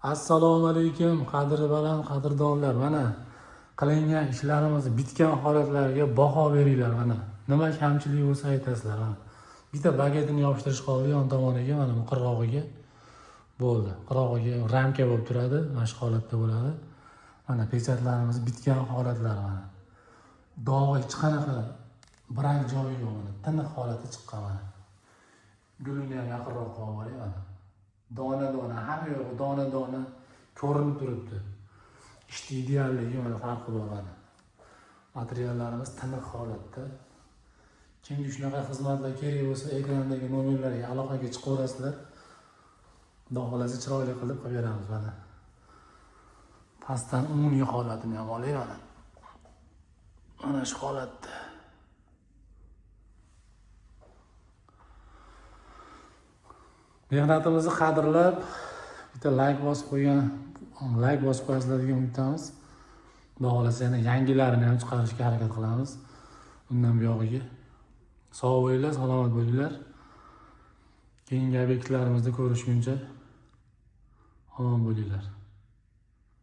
Assalomu alaykum, qadri baland qadrdonlar. Mana qilingan ishlarimiz bitgan holatlarga baho beringlar. Mana nima kamchilik bo'lsa aytasizlar. Bitta baketini yopishtirish qoldi yon tomoniga, mana bu qirg'og'iga bo'ldi. Qirg'og'iga ramka bo'lib turadi, mana shu holatda bo'ladi. Mana pechatlarimiz bitgan holatlar mana. Dog'i hech qanaqa birak joyi yo'q mana. Tiniq holati chiqqan mana. Gulini ham yaqinroq qo'yib oling mana. Dona hamma yo'q, dona ko'rinib turibdi. Ishni idealligi mana farqi bor mana. Materiallarimiz tiniq holatda. Kimga shunaqa xizmatlar kerak bo'lsa, ekrandagi nomerlarga aloqaga chiqaverasizlar. Xudo xolasa chiroyli qilib qo'yib beramiz mana. Pastdan umumiy holatini ham oling mana. Mana shu holatda. Mehnatimizni qadrlab, bitta like bosib qo'yasizlar degan umidamiz. Xudo xolasa yana yangilarini ham chiqarishga harakat qilamiz. Bundan buyog'iga sog' bo'linglar, salomat bo'linglar. Keyingi obyektlarimizda ko'rishguncha omon bo'linglar.